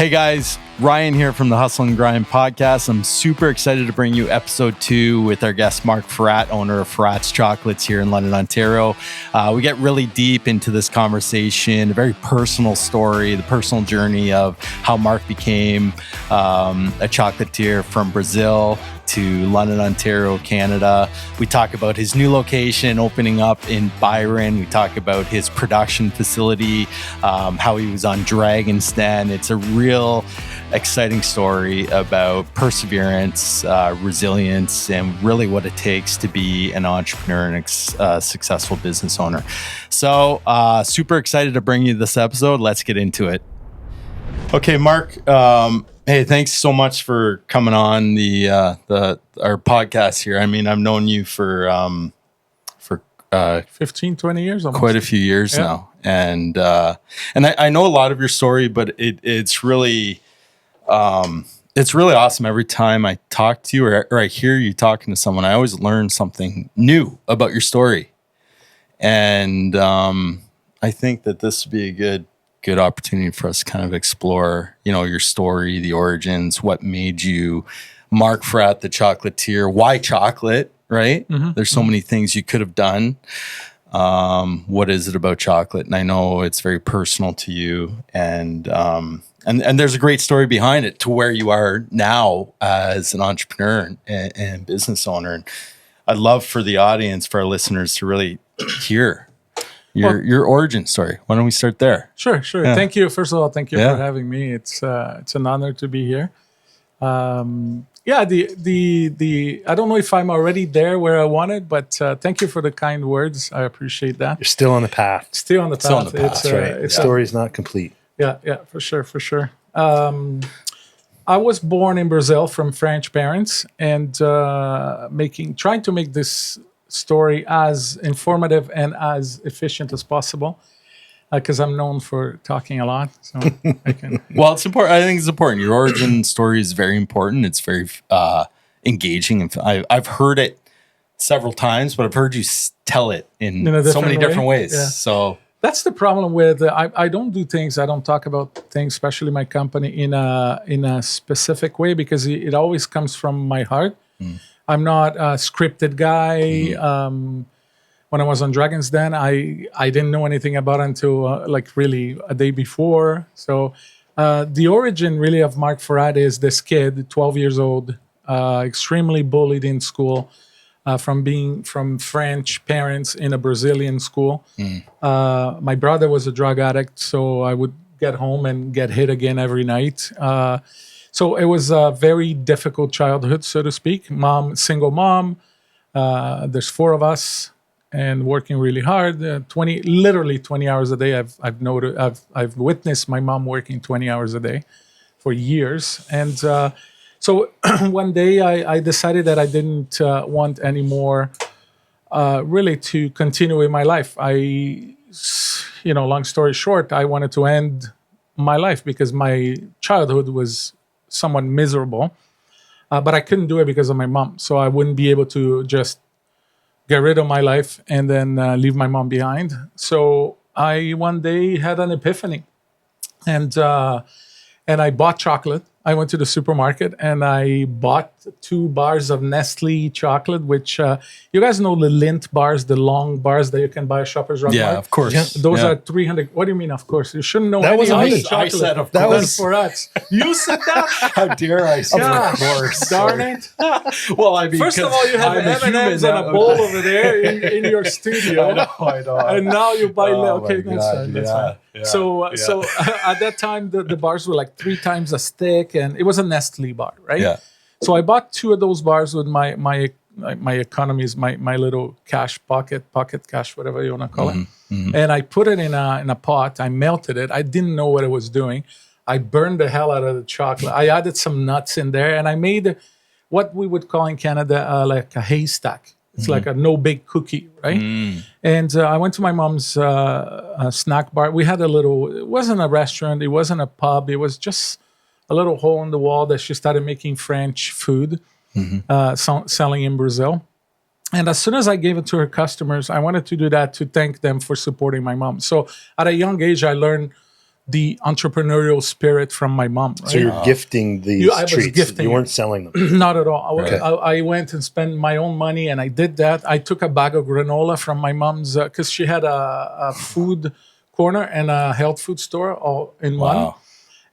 Hey guys, Ryan here from the Hustle and Grind podcast. I'm super excited to bring you episode 2 with our guest, Marc Forrat, owner of Forrat's Chocolates here in London, Ontario. We get really deep into this conversation, a very personal story, the personal journey of how Marc became a chocolatier from Brazil to London, Ontario, Canada. We talk about his new location opening up in Byron. We talk about his production facility, how he was on Dragon's Den. It's a real exciting story about perseverance, resilience, and really what it takes to be an entrepreneur and successful business owner. So super excited to bring you this episode. Let's get into it. Okay, Marc, hey, thanks so much for coming on our podcast here. I mean, I've known you for 15, 20 years almost. Quite a few years now. And I know a lot of your story, but it's really awesome. Every time I talk to you or I hear you talking to someone, I always learn something new about your story. And I think that this would be a good opportunity for us to kind of explore, your story, the origins, what made you Marc Forrat, the chocolatier, why chocolate, right? Mm-hmm. There's so many things you could have done. What is it about chocolate? And I know it's very personal to you, and there's a great story behind it to where you are now as an entrepreneur and business owner. And I'd love for the audience, for our listeners, to really hear your origin story. Why don't we start there? Sure. Yeah. Thank you. First of all, thank you for having me. It's an honor to be here. I don't know if I'm already there where I wanted, but thank you for the kind words. I appreciate that. You're still on the path. Still on the path. That's right. The story's not complete. Yeah, for sure. I was born in Brazil from French parents, and trying to make this story as informative and as efficient as possible, because I'm known for talking a lot. So I can. Well, it's important. I think it's important. Your origin story is very important. It's very engaging, and I've heard it several times, but I've heard you tell it in so many different ways. Yeah. So that's the problem with I don't do things. I don't talk about things, especially my company, in a specific way, because it always comes from my heart. I'm not a scripted guy. When I was on Dragon's Den, I didn't know anything about it until really a day before. So the origin really of Marc Forrat is this kid, 12 years old, extremely bullied in school, from French parents in a Brazilian school. My brother was a drug addict, so I would get home and get hit again every night. So it was a very difficult childhood, so to speak. Single mom. There's 4 of us, and working really hard. Literally 20 hours a day. I've witnessed my mom working 20 hours a day for years. And so one day I decided that I didn't want anymore really to continue with my life. Long story short, I wanted to end my life because my childhood was somewhat miserable, but I couldn't do it because of my mom. So I wouldn't be able to just get rid of my life and then leave my mom behind. So I one day had an epiphany, and I bought chocolate. I went to the supermarket and I bought 2 bars of Nestle chocolate, which you guys know the Lindt bars, the long bars that you can buy at Shoppers Drug Mart. Yeah, of course. Yeah. Those are 300. What do you mean, of course? You shouldn't know that any was of the chocolate. I said, of that course. was for us. You said that? How dare I say Gosh, of course? Darn it. Well, I mean, First of all, you have M&M's and a bowl over there in your studio. I know. And now you buy... okay, my that's God, fine. That's fine. Yeah, So at that time, the bars were like 3 times a stick, and it was a Nestle bar, right? Yeah. So I bought 2 of those bars with my economies, my little pocket cash, whatever you want to call it. Mm-hmm. And I put it in a pot. I melted it. I didn't know what it was doing. I burned the hell out of the chocolate. I added some nuts in there, and I made what we would call in Canada like a haystack. It's like a no bake cookie, right? And I went to my mom's snack bar. We had it wasn't a restaurant, it wasn't a pub, it was just a little hole in the wall that she started making French food, selling in Brazil. And as soon as I gave it to her customers, I wanted to do that to thank them for supporting my mom. So at a young age, I learned the entrepreneurial spirit from my mom. Right? So you're gifting these I was treats. gifting You weren't it. selling them. Not at all. I went and spent my own money, and I did that. I took a bag of granola from my mom's because she had a food corner and a health food store all in one.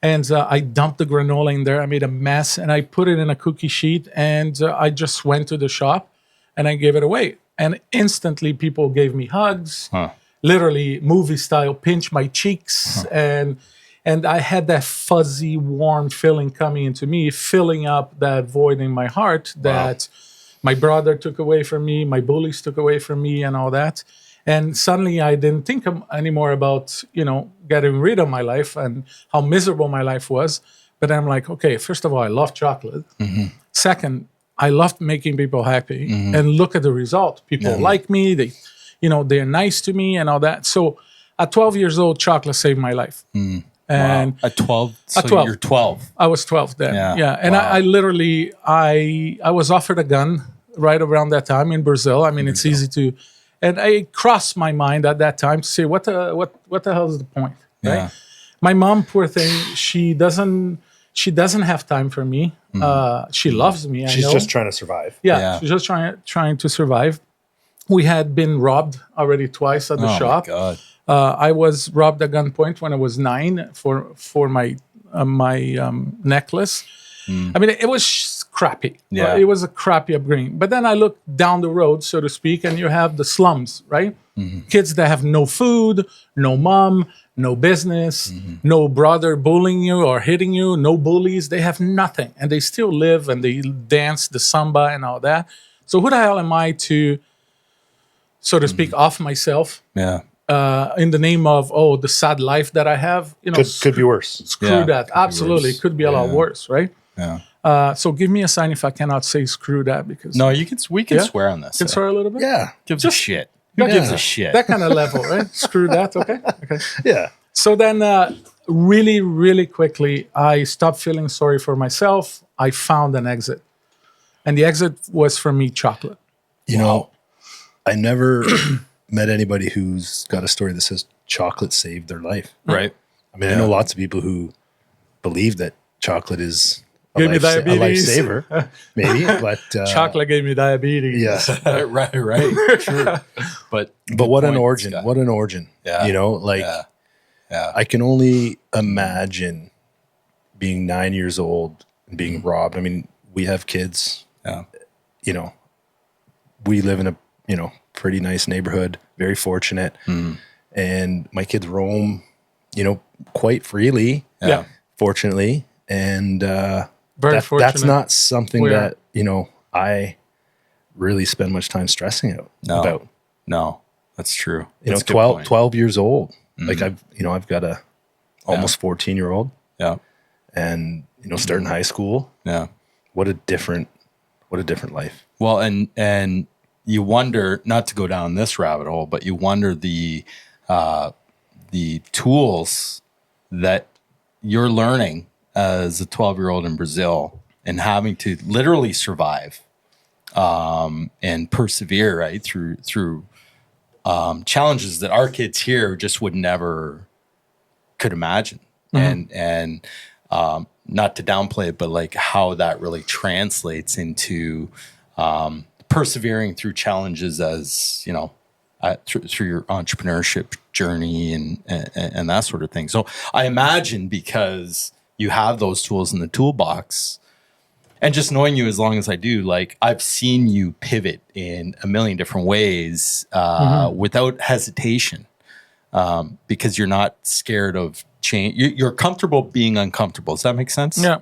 And I dumped the granola in there. I made a mess, and I put it in a cookie sheet, and I just went to the shop, and I gave it away. And instantly, people gave me hugs, literally movie style, pinch my cheeks, and I had that fuzzy, warm feeling coming into me, filling up that void in my heart that my brother took away from me, my bullies took away from me, and all that. And suddenly I didn't think anymore about, getting rid of my life and how miserable my life was. But I'm like, okay, first of all, I love chocolate. Second, I love making people happy. And look at the result. People like me. They're nice to me and all that. So at 12 years old, chocolate saved my life. And at 12, so at 12. you're 12. I was 12 then. Yeah. And I literally, I was offered a gun right around that time in Brazil. I mean, it's easy to, and I crossed my mind at that time to say, what the hell is the point? Right? My mom, poor thing, she doesn't have time for me. She loves me. She's just trying to survive. Yeah. She's just trying to survive. We had been robbed already twice at the shop. Oh my God. I was robbed at gunpoint when I was 9 for my necklace. I mean, it was crappy. Yeah. It was a crappy upbringing. But then I looked down the road, so to speak, and you have the slums, right? Kids that have no food, no mom, no business, no brother bullying you or hitting you, no bullies. They have nothing, and they still live and they dance the samba and all that. So who the hell am I to, so to speak, off myself? Yeah. In the name of the sad life that I have, Could be worse. Screw that. Absolutely, worse. could be a lot worse, right? Yeah. So give me a sign if I cannot say screw that, because No, we can swear on this. can swear a little bit. Yeah. Gives a shit. Who gives a shit? That kind of level, right? Screw that. Okay. Yeah. So then, really, really quickly, I stopped feeling sorry for myself. I found an exit, and the exit was for me chocolate. I never met anybody who's got a story that says chocolate saved their life. Right. I mean, I know lots of people who believe that chocolate is a Gave me diabetes. lifesaver, maybe, but Chocolate gave me diabetes. yeah. right. True. But What an point, origin! Scott. What an origin! Yeah. Yeah. I can only imagine being 9 years old and being robbed. I mean, we have kids. Yeah. We live in a pretty nice neighborhood, very fortunate, and my kids roam, quite freely. Yeah. Fortunately, and Very fortunate. that's not something We that I really spend much time stressing about. No, that's true. 12 years old. Like I've got a almost 14-year-old. Yeah. And starting high school. Yeah. What a different life. Well, and you wonder, not to go down this rabbit hole, but you wonder the tools that you're learning as a 12-year-old in Brazil and having to literally survive and persevere, right, through challenges that our kids here just would never could imagine. And not to downplay it, but like how that really translates into persevering through challenges as, through your entrepreneurship journey and that sort of thing. So I imagine because you have those tools in the toolbox, and just knowing you as long as I do, like I've seen you pivot in a million different ways without hesitation, because you're not scared of change. You're comfortable being uncomfortable. Does that make sense? Yeah.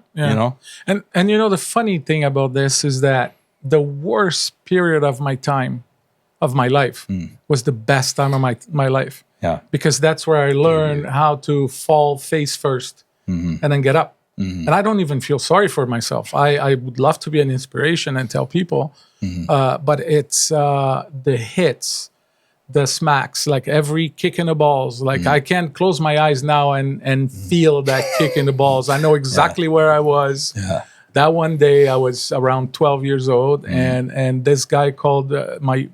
And the funny thing about this is that the worst period of my life was the best time of my life. Yeah. Because that's where I learned how to fall face first and then get up. And I don't even feel sorry for myself. I would love to be an inspiration and tell people, but it's the hits, the smacks, like every kick in the balls. Like I can close my eyes now and feel that kick in the balls. I know exactly where I was. Yeah. That one day I was around 12 years old, and this guy called my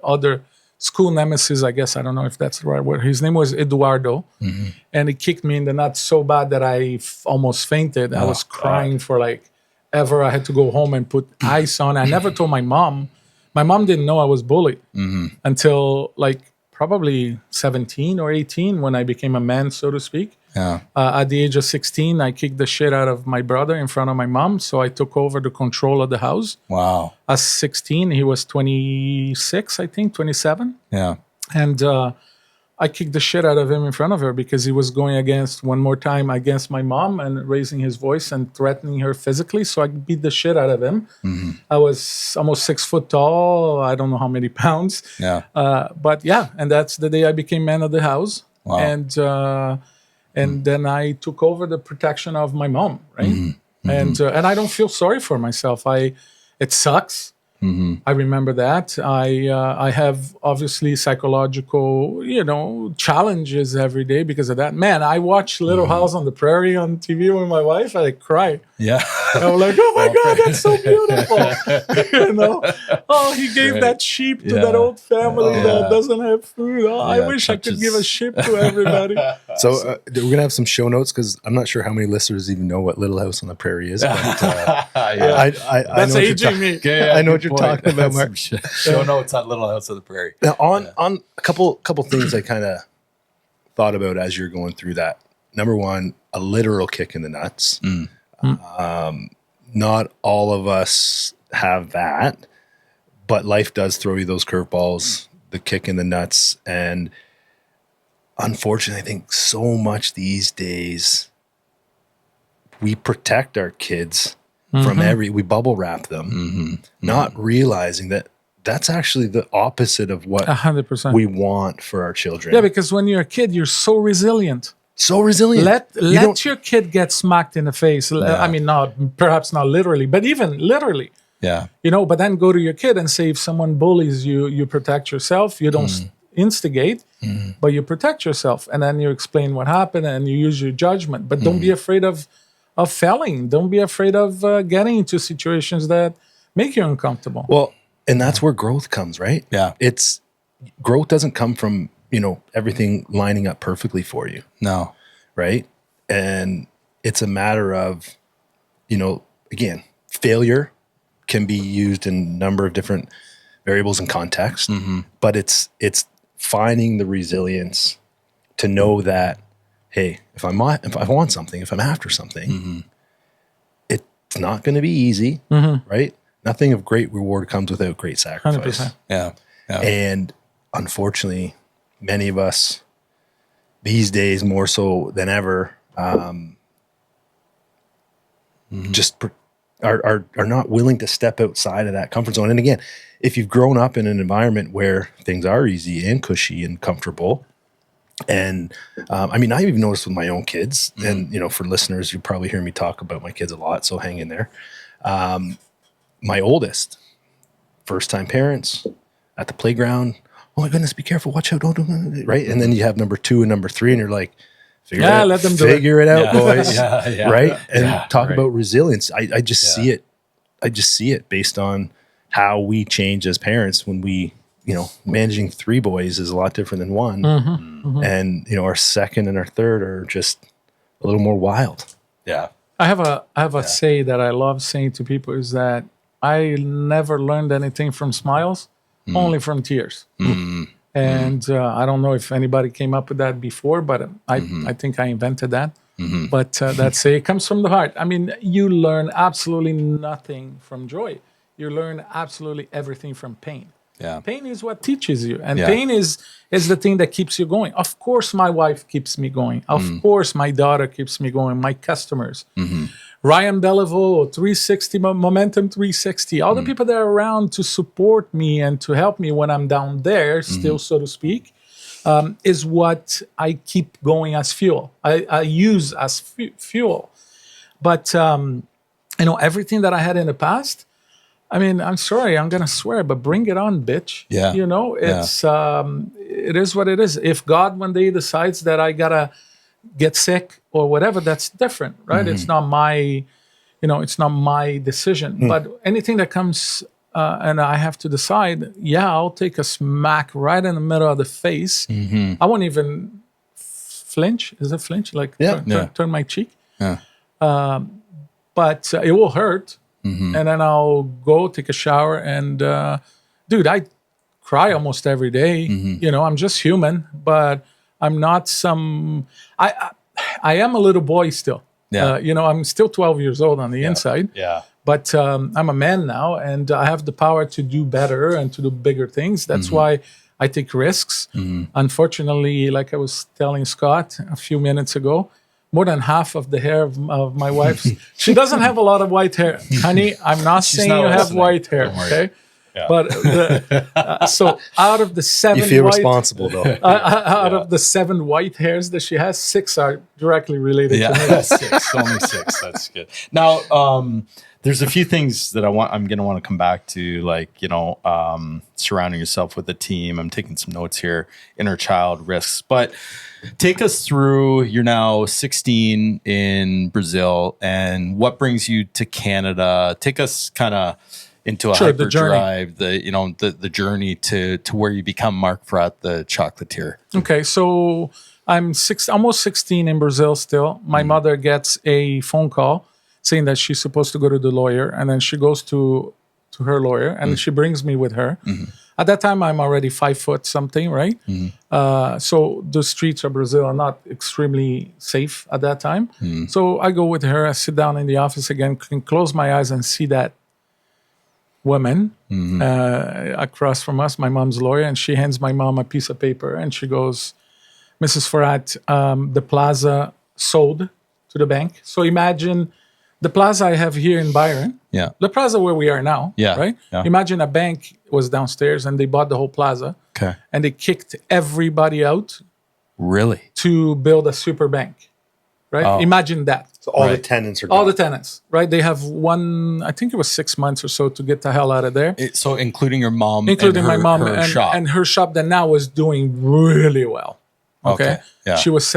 other school nemesis, I guess. I don't know if that's the right word. His name was Eduardo. And he kicked me in the nuts so bad that I almost fainted. I was crying for like ever. I had to go home and put ice on. I never told my mom. My mom didn't know I was bullied until like probably 17 or 18 when I became a man, so to speak. Yeah. At the age of 16, I kicked the shit out of my brother in front of my mom. So I took over the control of the house. Wow. At 16, he was 26, I think, 27. Yeah. And I kicked the shit out of him in front of her because he was going one more time against my mom and raising his voice and threatening her physically. So I beat the shit out of him. I was almost 6 foot tall. I don't know how many pounds. Yeah. But yeah, and that's the day I became man of the house. Wow. And then I took over the protection of my mom, right? And I don't feel sorry for myself. It sucks. I remember that. I have obviously psychological, challenges every day because of that. Man, I watch Little House on the Prairie on TV with my wife. I cry. Yeah. I'm like, oh my God, that's so beautiful. Oh, he gave that sheep to that old family that doesn't have food. Oh, I wish I could give a sheep to everybody. So we're going to have some show notes because I'm not sure how many listeners even know what Little House on the Prairie is. But, I That's know aging me. I know what you're talking about, Mark. Show notes on Little House on the Prairie. Now, on a couple things I kind of thought about as you're going through that. Number one, a literal kick in the nuts. Not all of us have that, but life does throw you those curveballs, the kick in the nuts. And unfortunately, I think so much these days, we protect our kids from we bubble wrap them, not realizing that that's actually the opposite of what 100%. we want for our children. Yeah, because when you're a kid, you're so resilient. So resilient. Let your kid get smacked in the face. I mean, perhaps not literally, but even literally. Yeah. But then go to your kid and say, if someone bullies you, you protect yourself. You don't instigate, but you protect yourself. And then you explain what happened and you use your judgment. But don't be afraid of failing. Don't be afraid of getting into situations that make you uncomfortable. Well, and that's where growth comes, right? Yeah. Growth doesn't come from, everything lining up perfectly for you. No. Right. And it's a matter of, again, failure can be used in a number of different variables and contexts, but it's finding the resilience to know that, hey, if I want something, if I'm after something, it's not going to be easy, right? Nothing of great reward comes without great sacrifice. 100%. Yeah. And unfortunately, many of us these days, more so than ever, just are not willing to step outside of that comfort zone. And again, if you've grown up in an environment where things are easy and cushy and comfortable, and I even noticed with my own kids, and for listeners, you probably hear me talk about my kids a lot, so hang in there. My oldest, first-time parents at the playground. Oh my goodness, be careful, watch out, don't, right? And then you have number 2 and number 3, and you're like, let them figure it out, boys. Right? And talk right. about resilience. I just see it. I just see it based on how we change as parents when we, managing 3 boys is a lot different than 1. And, our second and our third are just a little more wild. Yeah. I have a say that I love saying to people is that I never learned anything from smiles, only from tears. And I don't know if anybody came up with that before, but I think I invented that. But that say comes from the heart. I mean, you learn absolutely nothing from joy. You learn absolutely everything from pain. Yeah. Pain is what teaches you. And pain is the thing that keeps you going. Of course, my wife keeps me going. Of course, my daughter keeps me going. My customers. Ryan Beliveau, 360 Momentum 360. All the people that are around to support me and to help me when I'm down there, still, so to speak, is what I keep going as fuel. I use as fuel. But, everything that I had in the past, I mean, I'm sorry, I'm going to swear, but bring it on, bitch. Yeah. It is what it is. If God one day decides that I got to get sick or whatever, that's different, right? It's not my, it's not my decision. But anything that comes and I have to decide, I'll take a smack right in the middle of the face. I won't even flinch. Is it flinch? Like turn my cheek. Yeah. But it will hurt. And then I'll go take a shower. And dude, I cry almost every day. You know, I'm just human, but I'm not I am a little boy still. Yeah. You know, I'm still 12 years old on the inside. Yeah. But I'm a man now, and I have the power to do better and to do bigger things. That's why I take risks. Unfortunately, like I was telling Scott a few minutes ago, more than half of the hair of my wife's, she doesn't have a lot of white hair. Honey, I'm not saying not you have listening. white hair, okay? Yeah. But so out of the 7 You feel white, responsible though. out of the 7 white hairs that she has, 6 are directly related to me. Yeah, 6, only 6. That's good. Now, there's a few things that I'm going to want to come back to, like, you know, surrounding yourself with a team. I'm taking some notes here, inner child risks, but take us through, you're now 16 in Brazil, and what brings you to Canada? Take us kind of into a hyperdrive, the journey to where you become Marc Forrat, the chocolatier. Okay, so I'm almost 16 in Brazil still. My mother gets a phone call saying that she's supposed to go to the lawyer, and then she goes to her lawyer, and she brings me with her. At that time, I'm already 5 foot something, right? So the streets of Brazil are not extremely safe at that time. So I go with her, I sit down in the office again, can close my eyes and see that woman across from us, my mom's lawyer, and she hands my mom a piece of paper, and she goes, Mrs. Forrat, the plaza sold to the bank. So imagine the plaza I have here in Byron, the plaza where we are now, right? Yeah. Imagine a bank was downstairs and they bought the whole plaza. Okay. And they kicked everybody out Really? to build a super bank, right? Oh. Imagine that. So all the tenants are All gone. the tenants, right? They have I think it was 6 months or so to get the hell out of there. So including your mom, Including and my mom her shop. and her shop that now was doing really well. Okay. Yeah. She was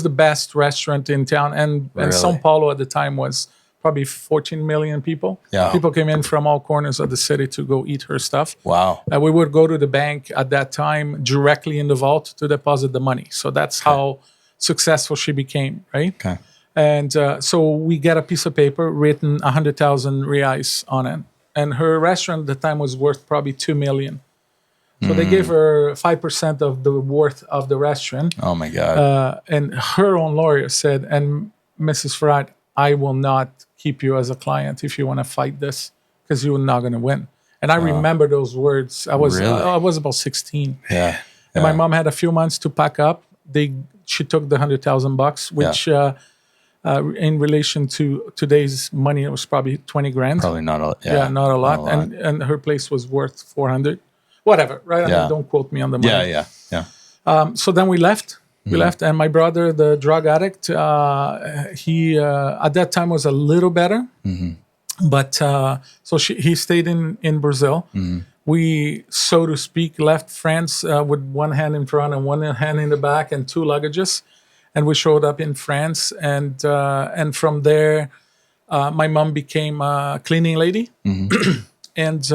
the best restaurant in town. And Sao Paulo at the time was probably 14 million people. Yeah. People came in from all corners of the city to go eat her stuff. Wow. We would go to the bank at that time directly in the vault to deposit the money. So that's how successful she became, right? Okay. And so we get a piece of paper written 100,000 reais on it. And her restaurant at the time was worth probably 2 million. So they gave her 5% of the worth of the restaurant. Oh my God. And her own lawyer said, and Mrs. Forrat, I will not keep you as a client if you want to fight this, because you're not going to win. And I remember those words. I was about 16. Yeah. And my mom had a few months to pack up. She took the $100,000, which in relation to today's money, it was probably 20 grand. Probably not a lot. Yeah, not a lot. And her place was worth 400. Whatever, right? I mean, don't quote me on the money. Yeah. So then we left. We left, and my brother, the drug addict, he at that time was a little better, but so he stayed in Brazil. We, so to speak, left France with one hand in front and one hand in the back and 2 luggages, and we showed up in France, and from there, my mom became a cleaning lady, and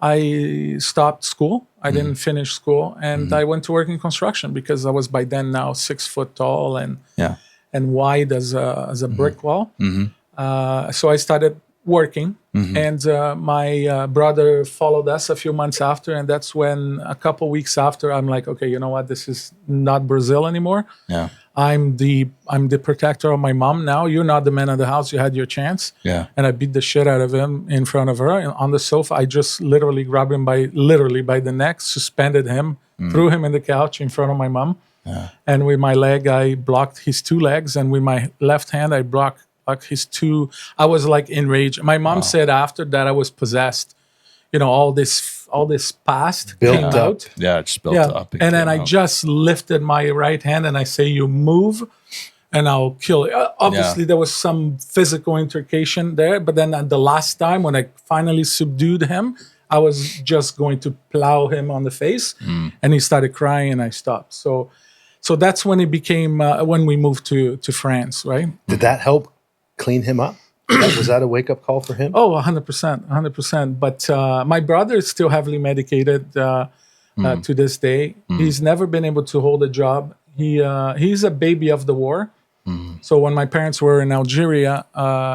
I stopped school. I didn't finish school, and I went to work in construction because I was by then now 6 foot tall and wide as a brick wall. So I started working, and my brother followed us a few months after, and that's when a couple weeks after I'm like, okay, you know what? This is not Brazil anymore. Yeah. I'm the protector of my mom now. You're not the man of the house. You had your chance. Yeah. And I beat the shit out of him in front of her on the sofa. I just literally grabbed him by the neck, suspended him, threw him in the couch in front of my mom. Yeah. And with my leg, I blocked his 2 legs, and with my left hand, I blocked his 2. I was like enraged. My mom said after that I was possessed. You know, all this past came out. Yeah, it just built up. And then I just lifted my right hand and I say, you move and I'll kill you. Obviously, there was some physical altercation there. But then at the last time when I finally subdued him, I was just going to plow him on the face. And he started crying and I stopped. So that's when it became, when we moved to France, right? Did that help clean him up? Was that a wake up call for him? Oh, 100%, 100%. But my brother is still heavily medicated to this day. He's never been able to hold a job. He's a baby of the war. So when my parents were in Algeria,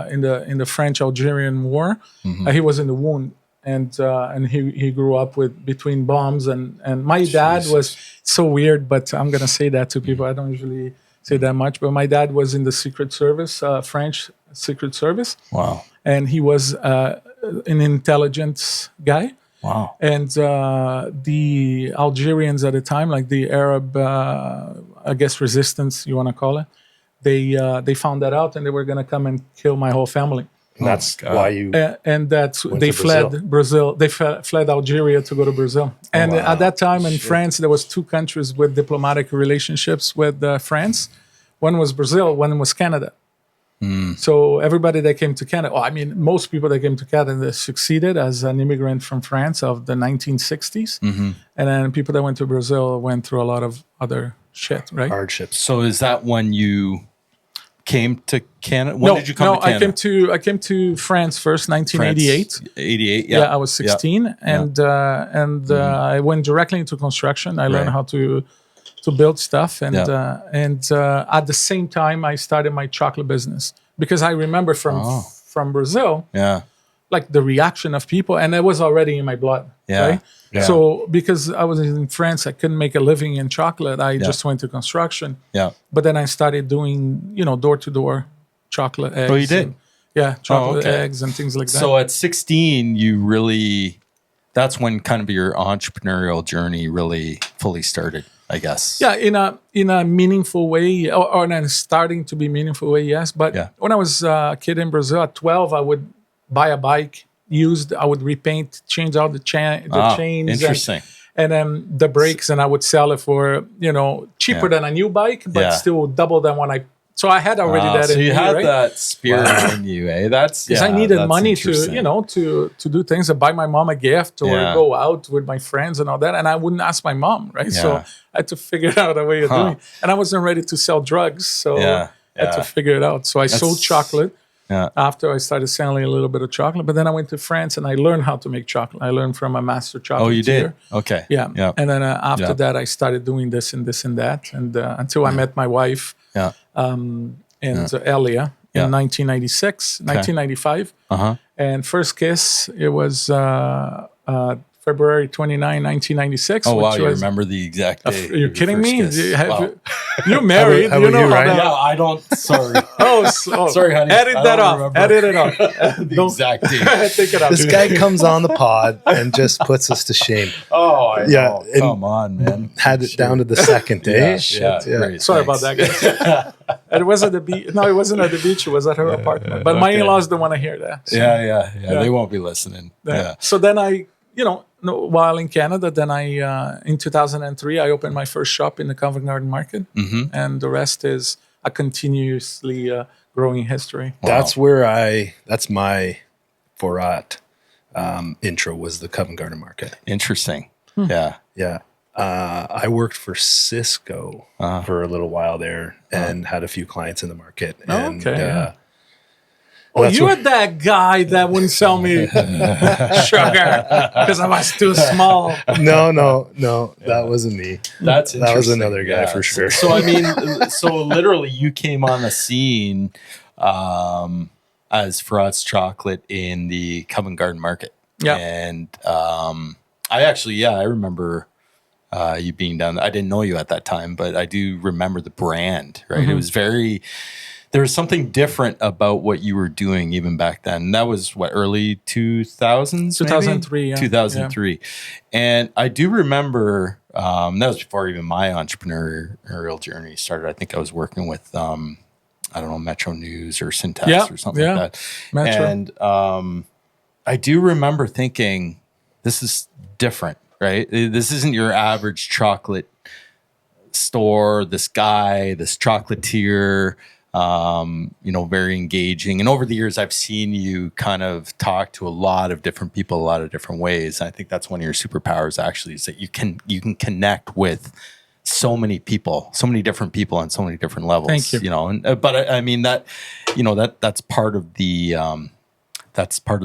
in the French-Algerian War, he was in the wound, and he grew up between bombs. And my dad was so weird, but I'm gonna say that to people. I don't usually say that much, but my dad was in the Secret Service, French Secret Service. Wow. And he was an intelligence guy. Wow. And the Algerians at the time, like the Arab, I guess, resistance, you want to call it, they found that out and they were going to come and kill my whole family. And that's why you and that's they to fled Brazil. They fled Algeria to go to Brazil. And at that time in France, there was two countries with diplomatic relationships with France. One was Brazil, one was Canada. So everybody that came to Canada, most people that came to Canada succeeded as an immigrant from France of the 1960s. And then people that went to Brazil went through a lot of other shit, right? hardships. So is that when you came to Canada? When did you come to Canada? I came to France first, 1988. France, 88, I was 16, and I went directly into construction. I learned how to build stuff, and at the same time, I started my chocolate business because I remember from Brazil, like the reaction of people, and it was already in my blood, right? Yeah. So because I was in France, I couldn't make a living in chocolate. I just went to construction. Yeah. But then I started doing, door-to-door chocolate eggs. Oh, you did? Chocolate eggs and things like that. So at 16, that's when kind of your entrepreneurial journey really fully started, I guess. Yeah, in a meaningful way, or in a starting to be meaningful way, yes. But when I was a kid in Brazil at 12, I would buy a bike used. I would repaint, change out the chains. Interesting. And then the brakes, and I would sell it for cheaper than a new bike, but still double than when I. So I had already that. So in you me, had right? that spirit in you, eh? That's because I needed money to do things, to buy my mom a gift or go out with my friends and all that, and I wouldn't ask my mom, right? So I had to figure out a way of doing it, and I wasn't ready to sell drugs, so I had to figure it out. So I sold chocolate. After I started selling a little bit of chocolate, but then I went to France and I learned how to make chocolate. I learned from a master chocolatier. Oh, you did? Okay. Yeah. And then after that, I started doing this and this and that, and until I met my wife, Elia, in 1996, 1995. And first kiss, it was February 29, 1996. Oh, wow. You remember the exact day. Are you kidding me? You're married. How you know right? Yeah, I don't. Sorry. Sorry, honey. Edit that off. Edit it off. The exact day. Take it out. This guy comes on the pod and just puts us to shame. Oh, I know. Come on, man. Had it down to the second day. Great, sorry about that, guys. It was at the beach. No, it wasn't at the beach. It was at her apartment. But my in-laws don't want to hear that. So. Yeah. They won't be listening. Yeah. So then while in Canada, then in 2003, I opened my first shop in the Covent Garden Market, and the rest is a continuously growing history. Wow. That's my Forrat intro was the Covent Garden Market. Interesting. Yeah. I worked for Cisco for a little while there and had a few clients in the market. And, you were that guy that wouldn't sell me sugar because I was too small. No, that wasn't me. That was another guy for sure. So I mean, literally, you came on the scene as Forrat's Chocolate in the Covent Garden Market. Yeah, and I remember you being down there. I didn't know you at that time, but I do remember the brand. Right, it was very. There was something different about what you were doing even back then. That was early 2000s? 2003, 2003. And I do remember, that was before even my entrepreneurial journey started. I think I was working with, Metro News or Syntax or something like that. Metro. And I do remember thinking, this is different, right? This isn't your average chocolate store, this guy, this chocolatier, very engaging. And over the years, I've seen you kind of talk to a lot of different people, a lot of different ways. And I think that's one of your superpowers actually, is that you can connect with so many people, so many different people on so many different levels. Thank you. You know, and but I mean that, you know, that's part of the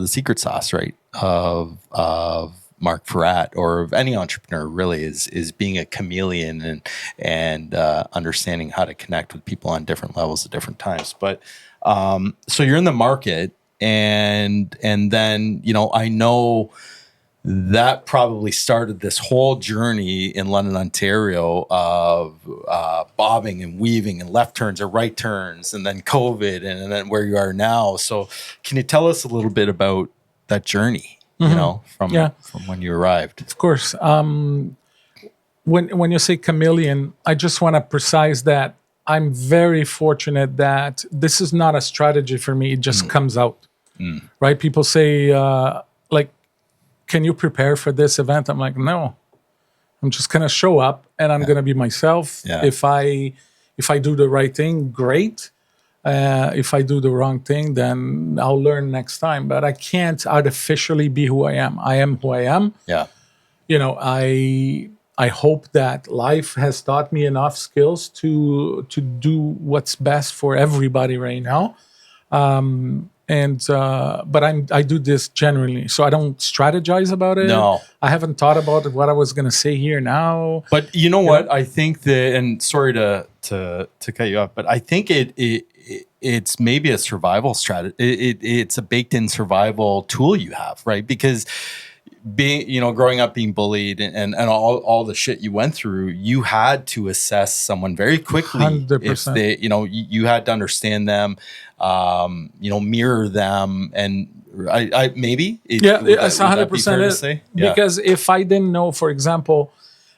secret sauce, right? Of Marc Forrat, or of any entrepreneur, really, is being a chameleon and understanding how to connect with people on different levels at different times. But so you're in the market, and then, you know, I know that probably started this whole journey in London, Ontario, of bobbing and weaving and left turns or right turns, and then COVID, and then where you are now. So can you tell us a little bit about that journey, you know, from when you arrived? Of course. When you say chameleon, I just want to precise that I'm very fortunate that this is not a strategy for me. It just comes out, right? People say, like, can you prepare for this event? I'm like, no, I'm just going to show up and I'm going to be myself. Yeah. If I do the right thing, great. If I do the wrong thing, then I'll learn next time. But I can't artificially be who I am. I am who I am. Yeah. You know, I hope that life has taught me enough skills to do what's best for everybody right now. But I do this generally, so I don't strategize about it. No. I haven't thought about what I was going to say here now. But you know what? I think that, and sorry to cut you off, but I think it's maybe a survival strategy. It's a baked in survival tool you have, right? Because being, you know, growing up being bullied and all the shit you went through, you had to assess someone very quickly. 100%. If they, you know, you had to understand them, you know, mirror them, and I maybe it's 100%. Because if I didn't know, for example,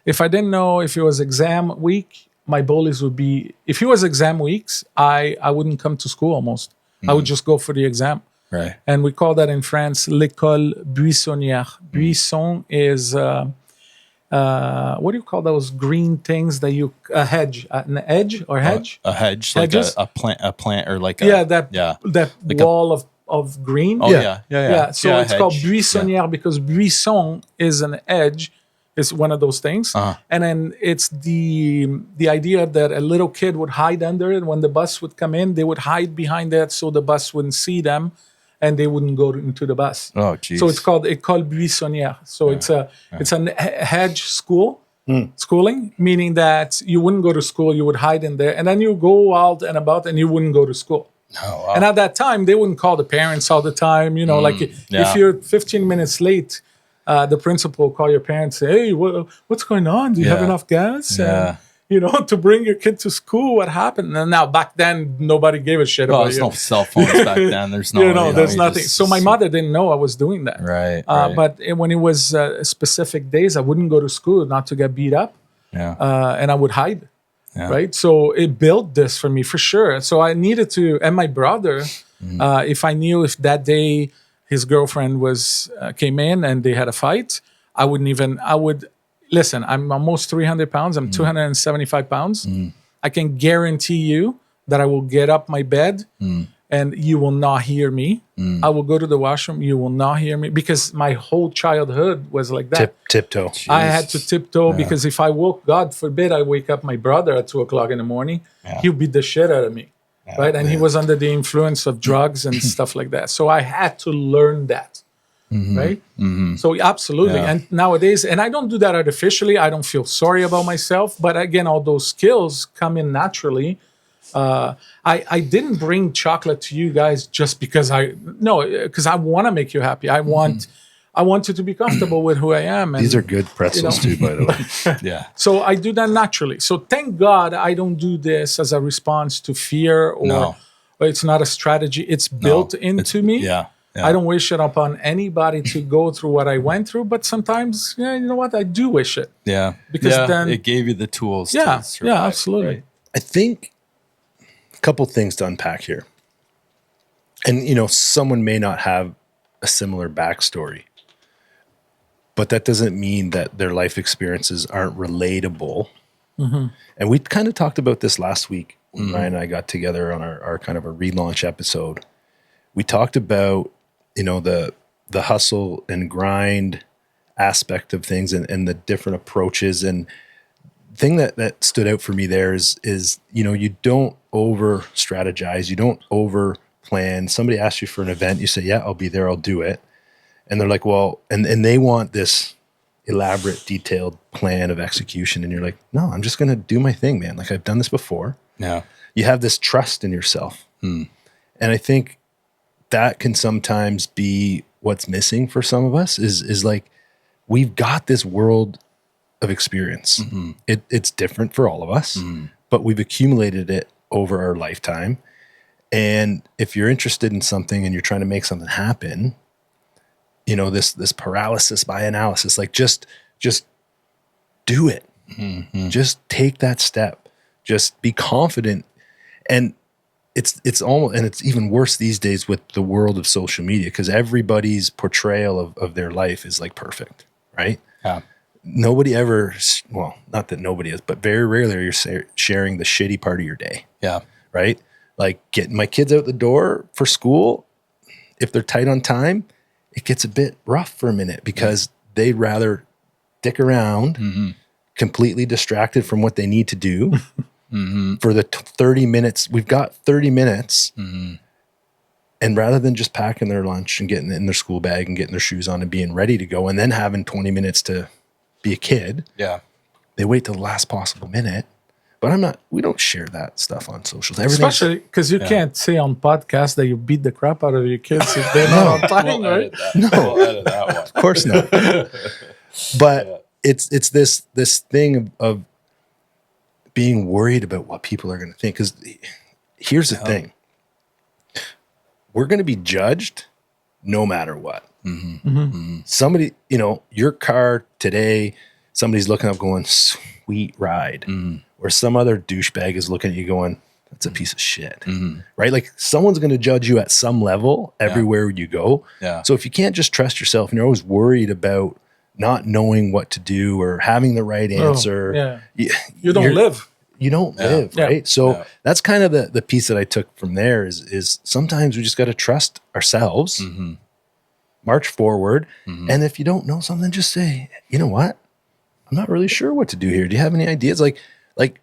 if it was exam week, my bullies would be. If it was exam weeks, I wouldn't come to school almost. I would just go for the exam. Right. And we call that in France l'école buissonnière. Buisson is what do you call those green things that you a hedge, an edge or hedge? A hedge, Hedges? like a plant, or like that like wall of green. Oh yeah. So it's called hedge. buissonnière because buisson is an edge. It's one of those things. And then it's the idea that a little kid would hide under it. When the bus would come in, they would hide behind that so the bus wouldn't see them and they wouldn't go into the bus. Oh, geez. So it's called école buissonnière. So it's a hedge schooling, meaning that you wouldn't go to school, you would hide in there, and then you go out and about and you wouldn't go to school. Oh, wow. And at that time, they wouldn't call the parents all the time. You know, like if you're 15 minutes late, the principal will call your parents, say, hey, what's going on? Do you have enough gas? Yeah. You know, to bring your kid to school, what happened? And now back then, nobody gave a shit about there's you. no cell phones back then. There's no, there's nothing. So my mother didn't know I was doing that. Right. But when it was specific days, I wouldn't go to school not to get beat up. Yeah. And I would hide. Yeah. Right. So it built this for me for sure. So I needed to, and my brother, if I knew if that day his girlfriend came in and they had a fight, I would listen, I'm almost 300 pounds. I'm 275 pounds. I can guarantee you that I will get up my bed and you will not hear me. I will go to the washroom. You will not hear me because my whole childhood was like that. Tiptoe. I had to tiptoe because if I woke, God forbid, I wake up my brother at 2:00 in the morning, he'll beat the shit out of me. Right. And he was under the influence of drugs and stuff like that. So I had to learn that. Right. So absolutely. And nowadays, and I don't do that artificially. I don't feel sorry about myself. But again, all those skills come in naturally. I didn't bring chocolate to you guys just because because I want to make you happy. I want you to be comfortable with who I am. And, these are good pretzels too, by the way. Yeah. So I do that naturally. So thank God I don't do this as a response to fear or it's not a strategy. It's built into me. Yeah. I don't wish it upon anybody to go through what I went through, but sometimes, you know what? I do wish it. Yeah. Because then it gave you the tools to survive. Yeah, absolutely. Right? I think a couple things to unpack here. And, you know, someone may not have a similar backstory, but that doesn't mean that their life experiences aren't relatable. And we kind of talked about this last week when Ryan and I got together on our kind of a relaunch episode. We talked about, you know, the hustle and grind aspect of things and the different approaches and thing that stood out for me there is, you don't over strategize. You don't over plan. Somebody asks you for an event. You say, yeah, I'll be there. I'll do it. And they're like, well, and they want this elaborate, detailed plan of execution. And you're like, no, I'm just going to do my thing, man. Like I've done this before. Yeah. You have this trust in yourself. And I think that can sometimes be what's missing for some of us is like, we've got this world of experience. It's different for all of us, but we've accumulated it over our lifetime. And if you're interested in something and you're trying to make something happen, this paralysis by analysis, like just do it. Just take that step. Just be confident. And it's almost, and it's even worse these days with the world of social media, because everybody's portrayal of their life is like perfect, right? Yeah. Nobody ever, well, not that nobody is, but very rarely are you sharing the shitty part of your day. Yeah. Right? Like getting my kids out the door for school, if they're tight on time, it gets a bit rough for a minute because they'd rather dick around, completely distracted from what they need to do for the 30 minutes. We've got 30 minutes. And rather than just packing their lunch and getting it in their school bag and getting their shoes on and being ready to go and then having 20 minutes to be a kid, they wait till the last possible minute. But we don't share that stuff on socials. Especially because you can't say on podcasts that you beat the crap out of your kids if they're not on time, right? No, we'll edit that one. Of course not. But it's this thing of being worried about what people are going to think. Because here's the thing. We're going to be judged no matter what. Somebody, your car today, somebody's looking up going, sweet ride. Or some other douchebag is looking at you going, that's a piece of shit. Right? Like someone's going to judge you at some level everywhere you go. Yeah. So if you can't just trust yourself and you're always worried about not knowing what to do or having the right answer, you don't live. You don't live, right? So that's kind of the piece that I took from there is sometimes we just got to trust ourselves, march forward. And if you don't know something, just say, you know what? I'm not really sure what to do here. Do you have any ideas? Like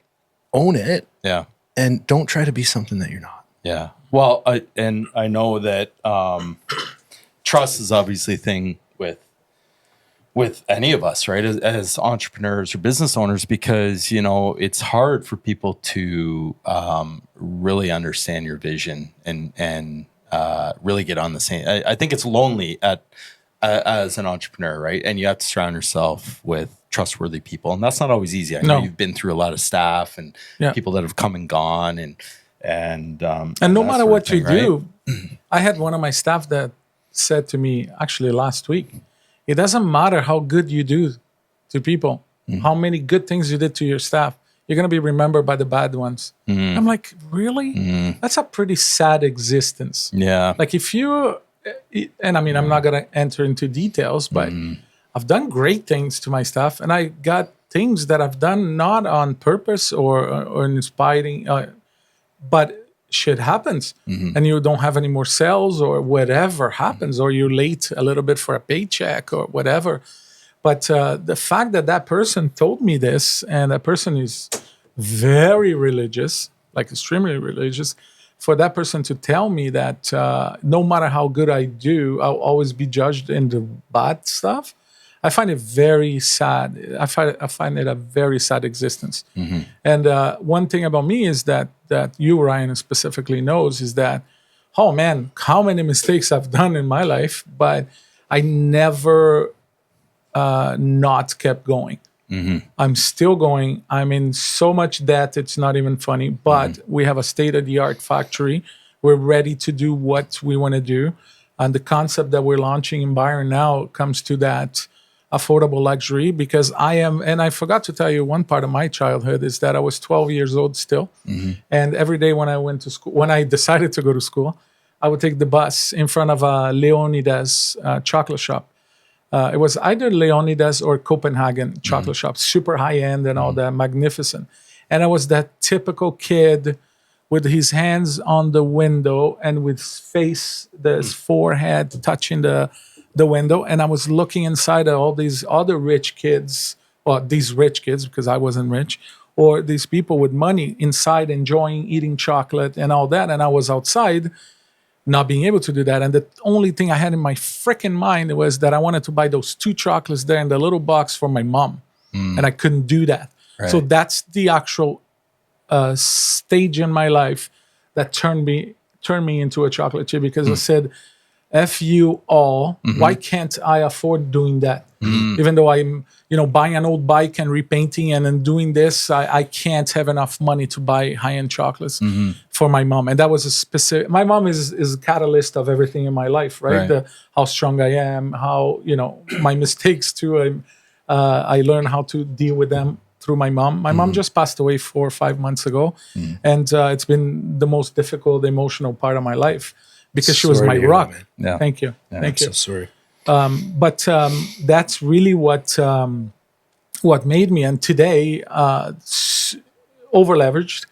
own it. Yeah. And don't try to be something that you're not. Yeah. Well, I know that trust is obviously a thing with any of us, right? As entrepreneurs or business owners, because, it's hard for people to really understand your vision and really get on the same. I think it's lonely as an entrepreneur, right? And you have to surround yourself with trustworthy people, and that's not always easy. I know you've been through a lot of staff and people that have come and gone, and no matter what you do, I had one of my staff that said to me actually last week, it doesn't matter how good you do to people, how many good things you did to your staff, you're going to be remembered by the bad ones. I'm like, really? That's a pretty sad existence. Yeah. Like if you, and I mean, I'm not going to enter into details, but I've done great things to my staff, and I got things that I've done not on purpose or inspiring, but shit happens, and you don't have any more sales or whatever happens, or you're late a little bit for a paycheck or whatever. But the fact that person told me this, and that person is very religious, like extremely religious, for that person to tell me that no matter how good I do, I'll always be judged in the bad stuff, I find it very sad. I find it a very sad existence. And one thing about me is that you, Ryan, specifically knows is that, oh man, how many mistakes I've done in my life, but I never not kept going. I'm still going. I'm in so much debt, it's not even funny, but we have a state-of-the-art factory. We're ready to do what we want to do. And the concept that we're launching in Byron now comes to that affordable luxury, because and I forgot to tell you one part of my childhood is that I was 12 years old still. And every day when I went to school, when I decided to go to school, I would take the bus in front of a Leonidas chocolate shop. It was either Leonidas or Copenhagen chocolate shop, super high end and all that, magnificent. And I was that typical kid with his hands on the window and with his forehead touching the window, and I was looking inside at all these other rich kids or these rich kids, because I wasn't rich, or these people with money inside enjoying eating chocolate and all that. And I was outside not being able to do that. And the only thing I had in my freaking mind was that I wanted to buy those 2 chocolates there in the little box for my mom. And I couldn't do that. Right. So that's the actual stage in my life that turned me into a chocolatier, because I said, F you all, why can't I afford doing that? Even though I'm, buying an old bike and repainting and then doing this, I can't have enough money to buy high-end chocolates for my mom. And that was a specific, my mom is a catalyst of everything in my life, right? How strong I am, how, my mistakes too. I learned how to deal with them through my mom. My mom just passed away 4 or 5 months ago. And it's been the most difficult emotional part of my life, because she was my rock. Thank you. Thank you. So sorry. But that's really what made me. And today, over leveraged,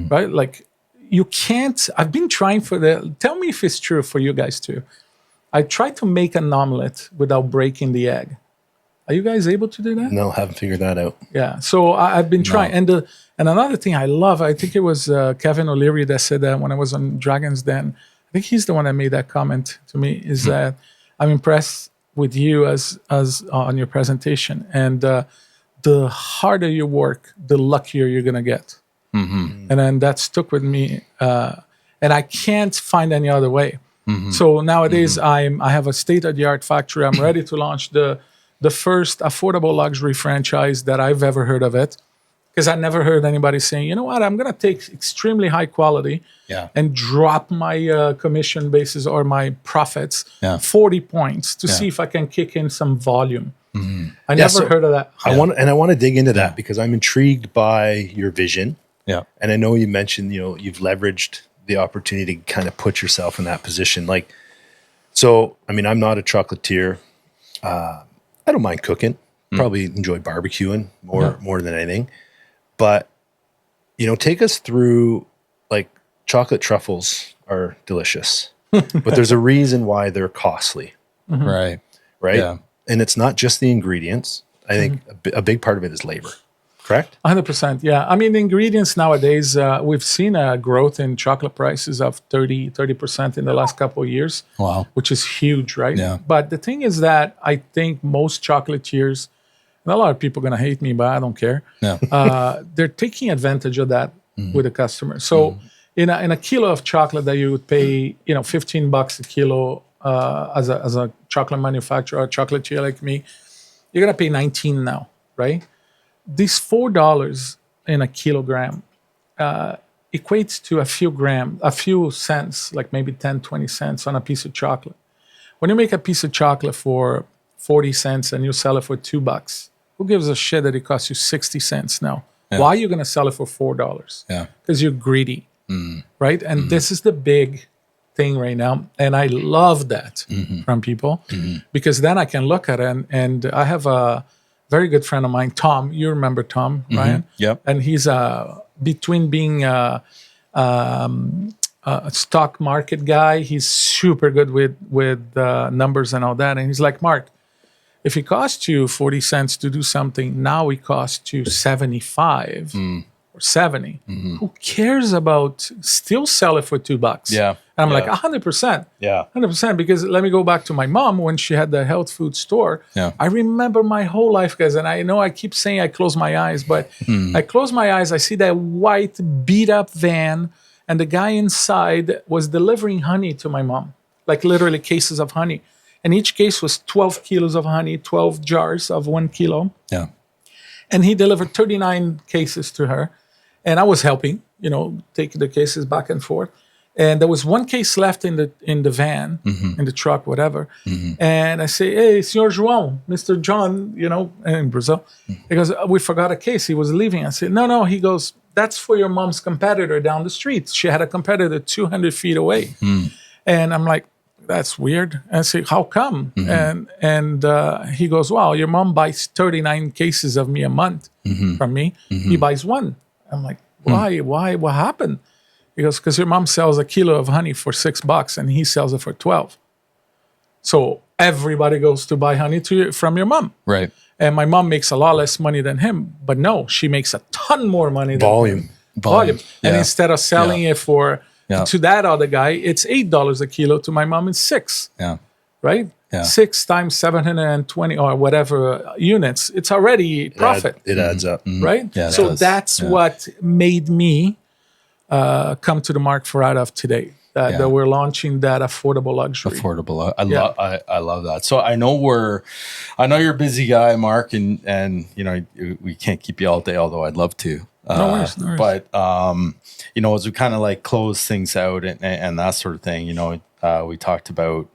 right? Like, you can't. I've been trying tell me if it's true for you guys too. I tried to make an omelet without breaking the egg. Are you guys able to do that? No, haven't figured that out. Yeah. So I've been trying. And another thing I love, I think it was Kevin O'Leary that said that when I was on Dragon's Den. I think he's the one that made that comment to me, is that I'm impressed with you as on your presentation. And the harder you work, the luckier you're going to get. And then that stuck with me. And I can't find any other way. So nowadays I have a state-of-the-art factory. I'm ready to launch the first affordable luxury franchise that I've ever heard of it. Because I never heard anybody saying, you know what, I'm going to take extremely high quality and drop my commission basis or my profits 40 points to see if I can kick in some volume. I never heard of that. I want to dig into that, because I'm intrigued by your vision. Yeah. And I know you mentioned, you've leveraged the opportunity to kind of put yourself in that position. Like, so, I mean, I'm not a chocolatier. I don't mind cooking. Probably enjoy barbecuing more than anything. But, take us through, like, chocolate truffles are delicious, but there's a reason why they're costly. Right. Yeah. And it's not just the ingredients. I think a big part of it is labor, correct? 100%. Yeah. I mean, the ingredients nowadays, we've seen a growth in chocolate prices of 30% in the last couple of years. Wow. Which is huge, right? Yeah. But the thing is that I think most chocolatiers, and a lot of people are going to hate me, but I don't care. Yeah. They're taking advantage of that with the customer. So in a kilo of chocolate that you would pay, $15 a kilo as a chocolate manufacturer or chocolatier like me, you're going to pay 19 now, right? These $4 in a kilogram equates to a few cents, like maybe 10, 20 cents on a piece of chocolate. When you make a piece of chocolate for 40 cents and you sell it for $2, who gives a shit that it costs you 60 cents now? Yeah. Why are you going to sell it for $4? Yeah. Because you're greedy, right? And this is the big thing right now. And I love that from people, because then I can look at it. And I have a very good friend of mine, Tom. You remember Tom, Ryan? Yep. And he's between being a stock market guy, he's super good with numbers and all that. And he's like, Mark, if it costs you 40 cents to do something, now it costs you 75 or 70. Who cares about still sell it for $2? Yeah. And I'm like, 100%. Yeah. 100%. Because let me go back to my mom when she had the health food store. Yeah. I remember my whole life, guys. And I know I keep saying I close my eyes, but I close my eyes, I see that white beat up van, and the guy inside was delivering honey to my mom, like literally cases of honey. And each case was 12 kilos of honey, 12 jars of 1 kilo. Yeah. And he delivered 39 cases to her. And I was helping, take the cases back and forth. And there was one case left in the van, in the truck, whatever. And I say, hey, Senor João, Mr. John, in Brazil. He goes, we forgot a case. He was leaving. I said, no. He goes, that's for your mom's competitor down the street. She had a competitor 200 feet away. And I'm like, that's weird. And I say, how come? And he goes, well, your mom buys 39 cases of me a month from me. He buys one. I'm like, why? What happened? He goes, because your mom sells a kilo of honey for $6 and he sells it for 12. So everybody goes to buy honey from your mom. Right. And my mom makes a lot less money than him, but no, she makes a ton more money than him. Volume. And Yeah. instead of selling it for to that other guy, it's $8 a kilo. To my mom, it's $6. Yeah. Right? Yeah. 6 times 720 or whatever units. It's already profit. It adds up. Right? Yeah, it so does. that's what made me come to the Marc Forrat of today. That we're launching that affordable luxury. Affordable. I love that. So I know you're a busy guy, Mark, and you know we can't keep you all day, although I'd love to. No worries. But you know, as we kind of like close things out and that sort of thing, you know, we talked about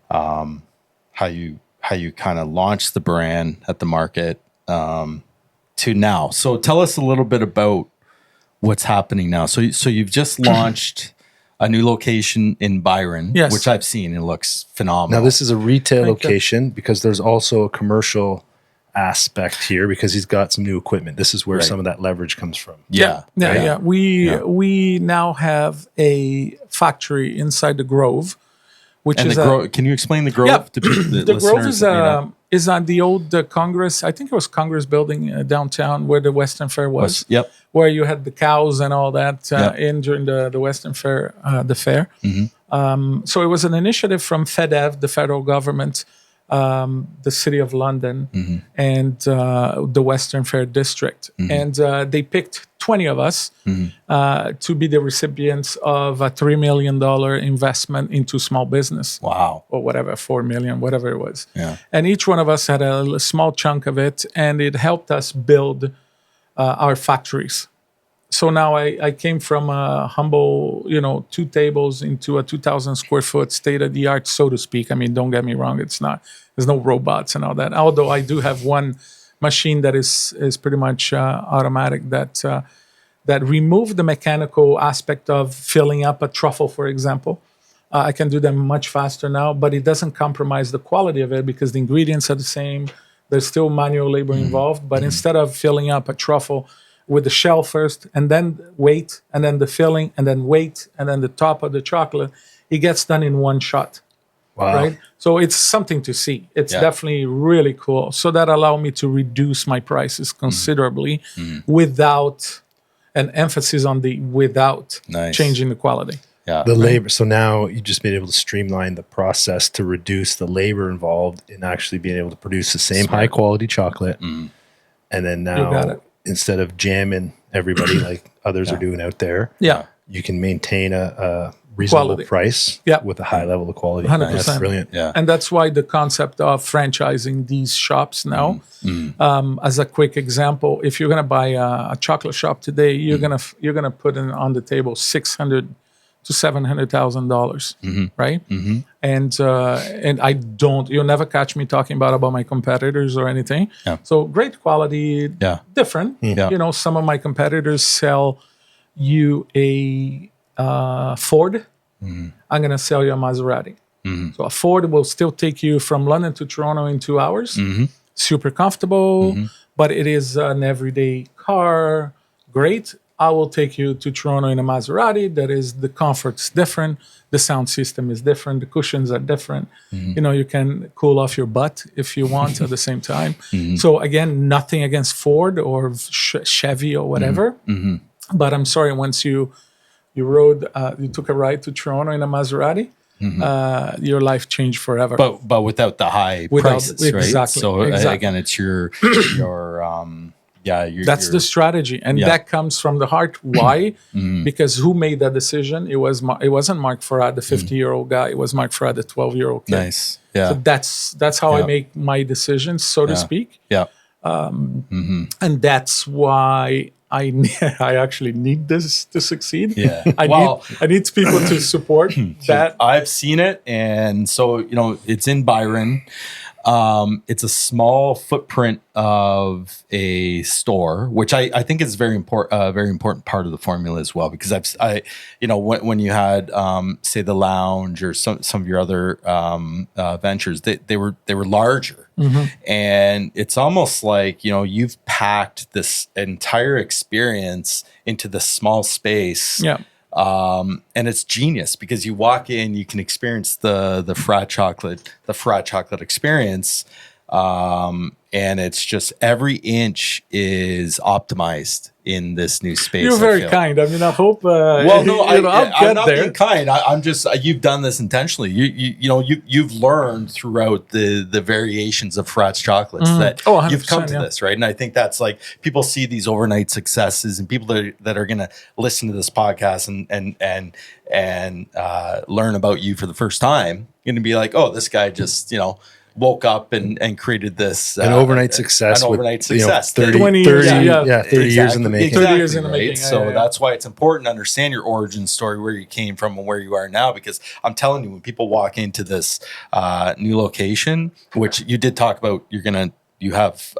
how you kind of launched the brand at the market to now. So tell us a little bit about what's happening now. So you've just launched a new location in Byron, which I've seen. It looks phenomenal. Now this is a retail location because there's also a commercial aspect here because he's got some new equipment. This is where some of that leverage comes from. Yeah. We now have a factory inside the Grove, which and is can you explain the Grove to people? The Grove is on the old Congress. I think it was Congress building downtown where the Western Fair was. Yep. Where you had the cows and all that in during the Western Fair, the fair. So it was an initiative from FedEv, the federal government, the City of London, and the Western Fair District. And they picked 20 of us to be the recipients of a $3 million investment into small business. Wow. Or whatever, 4 million, whatever it was. Yeah. And each one of us had a small chunk of it, and it helped us build our factories. So now I came from a humble, 2 tables into a 2,000 square foot state of the art, so to speak. I mean, don't get me wrong. There's no robots and all that. Although I do have one machine that is pretty much automatic that removed the mechanical aspect of filling up a truffle, for example. I can do them much faster now, but it doesn't compromise the quality of it because the ingredients are the same. There's still manual labor involved, but instead of filling up a truffle with the shell first and then wait, and then the filling, and then wait, and then the top of the chocolate, it gets done in one shot. Wow. Right? So it's something to see. It's definitely really cool. So that allowed me to reduce my prices considerably without an emphasis on the without changing the quality. Yeah. The labor. So now you just been able to streamline the process to reduce the labor involved in actually being able to produce the same high quality chocolate. And then now, instead of jamming everybody like others are doing out there, you can maintain a reasonable price with a high level of quality. 100%. That's brilliant. Yeah. And that's why the concept of franchising these shops now, as a quick example, if you're going to buy a chocolate shop today, you're gonna put in on the table $600,000 to $700,000, right? And you'll never catch me talking about my competitors or anything. So great quality, different. Some of my competitors sell you a Ford. I'm going to sell you a Maserati. So a Ford will still take you from London to Toronto in 2 hours. Super comfortable, but it is an everyday car. Great. I will take you to Toronto in a Maserati. That is, the comfort's different. The sound system is different. The cushions are different. You can cool off your butt if you want at the same time. So again, nothing against Ford or Chevy or whatever. But I'm sorry, once you took a ride to Toronto in a Maserati, your life changed forever. But without the high prices, right? Exactly. So again, it's your that's the strategy, and that comes from the heart. Why? Because who made that decision? It wasn't Marc Forrat, the 50-year-old guy. It was Marc Forrat, the 12-year-old kid. Nice. Yeah. So that's how I make my decisions, so to speak. Yeah. And that's why I actually need this to succeed. Yeah. I need people to support that. I've seen it, and so it's in Byron. It's a small footprint of a store, which I think is very important part of the formula as well. Because when you had say the lounge or some of your other ventures, they were larger, and it's almost like you've packed this entire experience into this small space. Yeah. And it's genius because you walk in, you can experience the Forrat chocolate experience, And it's just every inch is optimized in this new space. You're very kind. I mean, I hope. Well, no, I'll I'm get not there. being kind. I'm just you've done this intentionally. You've learned throughout the variations of Forrat's chocolates that you've come to this, right? And I think that's like people see these overnight successes, and people that are going to listen to this podcast and learn about you for the first time, going to be like, oh, this guy just woke up and created this an overnight success. An overnight success. 30 years in the making. 30 years in the making. Right? So that's why it's important to understand your origin story, where you came from and where you are now. Because I'm telling you, when people walk into this new location, which you did talk about, you have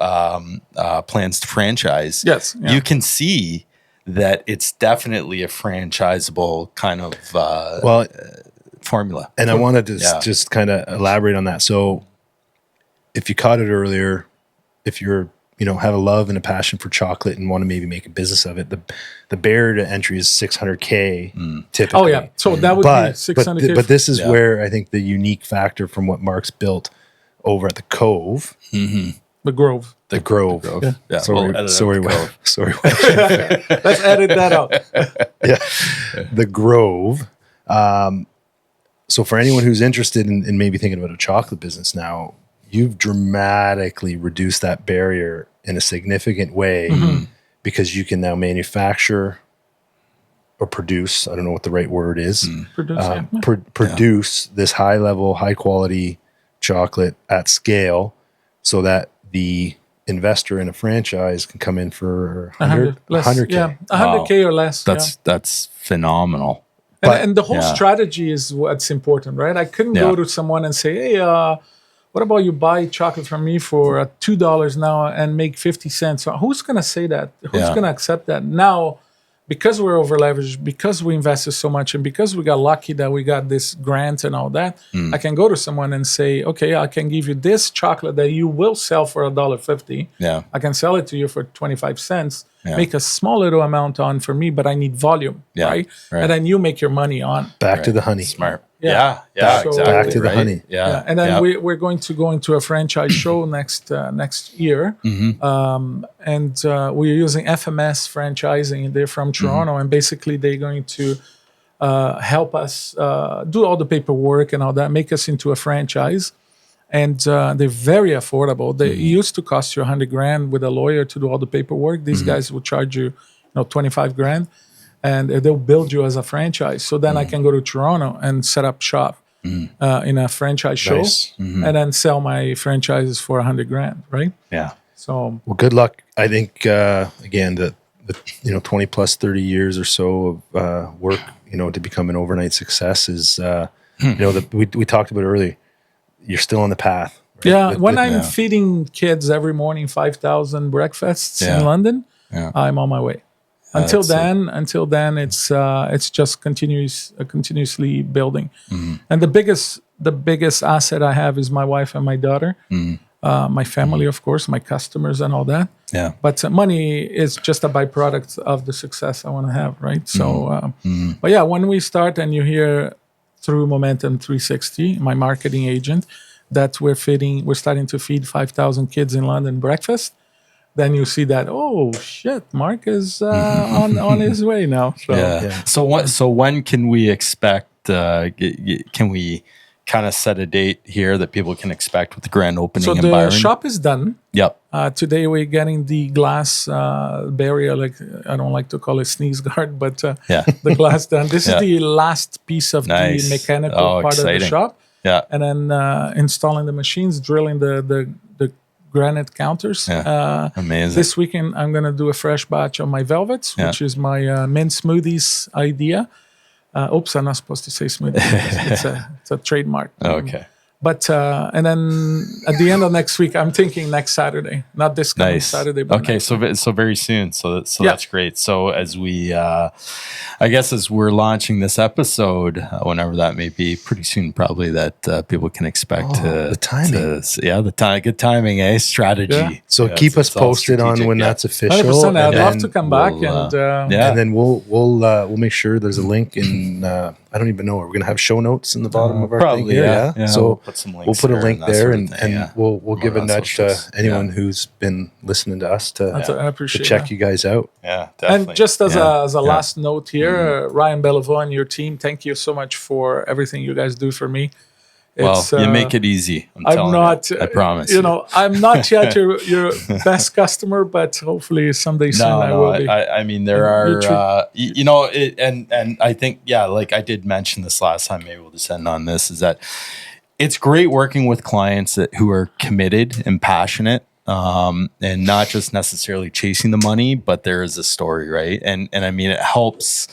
plans to franchise. Yes. Yeah. You can see that it's definitely a franchisable kind of formula. And I wanted to just kind of elaborate on that. So if you caught it earlier, if you're, have a love and a passion for chocolate and want to maybe make a business of it, the barrier to entry is $600K typically. Oh yeah. So that would be $600K. But this is where I think the unique factor from what Marc's built over at the Cove. Mm-hmm. The Grove. The Grove. Yeah. Sorry. Let's edit that out. The Grove. So for anyone who's interested in maybe thinking about a chocolate business now, you've dramatically reduced that barrier in a significant way because you can now manufacture or produce, I don't know what the right word is, produce this high level, high quality chocolate at scale so that the investor in a franchise can come in for 100K. Yeah, 100K or less. That's phenomenal. And the whole strategy is what's important, right? I couldn't go to someone and say, hey, what about you buy chocolate from me for $2 now and make 50 cents? Who's going to say that? Who's going to accept that? Now, because we're over leveraged, because we invested so much, and because we got lucky that we got this grant and all that, I can go to someone and say, okay, I can give you this chocolate that you will sell for $1.50. Yeah. I can sell it to you for 25 cents. Make a small little amount on for me, but I need volume, right? And then you make your money on. Back to the honey. Smart. Yeah, exactly. Back to the honey. Yeah. And then we're going to go into a franchise show next year. And we're using FMS franchising. They're from Toronto, and basically they're going to help us do all the paperwork and all that, make us into a franchise. And they're very affordable. They used to cost you $100,000 with a lawyer to do all the paperwork. These guys will charge you, $25,000, and they'll build you as a franchise. So then I can go to Toronto and set up shop in a franchise show, and then sell my franchises for $100,000, right? Yeah. So well, good luck. I think again the 20 plus 30 years or so of work, to become an overnight success is we talked about earlier. You're still on the path. Right? Yeah, when I'm feeding kids every morning 5,000 breakfasts in London, I'm on my way. Until then, it's just continuously building. And the biggest asset I have is my wife and my daughter, my family, of course, my customers and all that. Yeah. But money is just a byproduct of the success I want to have, right? So, but yeah, when we start and you hear through Momentum 360, my marketing agent, that we're starting to feed 5,000 kids in London breakfast, then you see that, oh shit, Marc is on his way now. So, So when can we expect? Can we kind of set a date here that people can expect with the grand opening? So the shop is done. Yep. Today we're getting the glass barrier, like I don't like to call it sneeze guard, but the glass done. This is the last piece of the mechanical part of the shop. Yeah. And then installing the machines, drilling the granite counters. Amazing. This weekend I'm going to do a fresh batch of my velvets, which is my mint smoothies idea. Oops, I'm not supposed to say smoothie. It's a trademark. Okay. But and then at the end of next week, I'm thinking next Saturday, not this coming Saturday. But okay, so very soon. So that's great. So as we, I guess as we're launching this episode, whenever that may be, pretty soon probably that people can expect the timing. Good timing, strategy. Yeah. So keep us posted on when that's official. 100%. I'd love to come back and then we'll make sure there's a link in. I don't even know. Are we going to have show notes in the bottom of our thing? Probably, yeah. So put some links. We'll put a link there, and yeah. we'll give a on nudge to socials. anyone who's been listening to us I to appreciate check that. you guys out. Yeah, definitely. And just as a Yeah. last note here, Ryan Bellevaux and your team, thank you so much for everything you guys do for me. Well, you make it easy. I'm not. I promise. I'm not yet your best customer, but hopefully someday soon I will be. I mean, there are, and I think, like I did mention this last time, maybe we'll just end on this, is that it's great working with clients who are committed and passionate, and not just necessarily chasing the money, but there is a story, right? And I mean, it helps,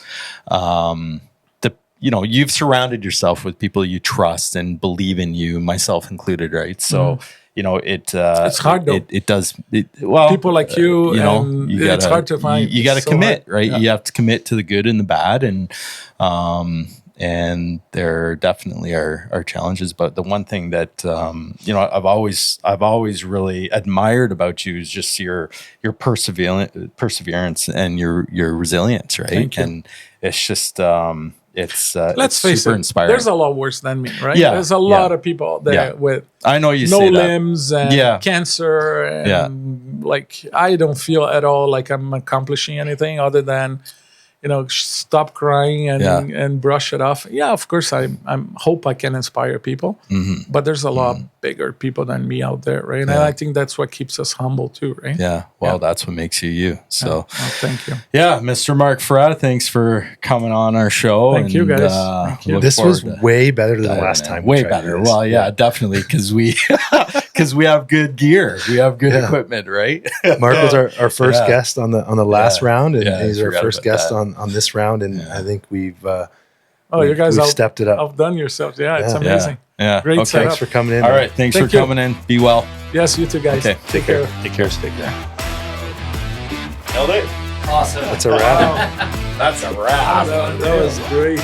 you've surrounded yourself with people you trust and believe in you, myself included, right? So, it's hard though. It does. Well, people like you, it's hard to find. You got to so commit, hard. right? Yeah. You have to commit to the good and the bad, and there definitely are challenges. But the one thing that I've always really admired about you is just your perseverance and your resilience, right? Thank you. And it's just Let's face super it, inspiring. there's a lot worse than me, right? Yeah, There's a lot of people out there with I know you no say that. limbs and cancer, and like I don't feel at all like I'm accomplishing anything other than stop crying and brush it off. Yeah, of course I hope I can inspire people, but there's a lot bigger people than me out there, right? And I think that's what keeps us humble too, right? Yeah, well, that's what makes you. So, Well, thank you. Yeah, Mr. Marc Forrat, thanks for coming on our show. Thank you, guys. Thank you. This was way better than the last time. Way better. Well, definitely, because we have good gear, we have good equipment, right? Marc was our first guest on the last round, and he's our forgot first about guest that. on this round, and I think we've you guys we've stepped it up. outdone yourselves. Yeah, it's amazing. Yeah. Great Okay. setup. Thanks for coming in. All right. Thanks Thank for you. coming in. Be well. Yes, you too, guys. Okay. Take care. Take care. Stick there. Nailed it. Awesome. That's a wrap. That's a wrap. That was great.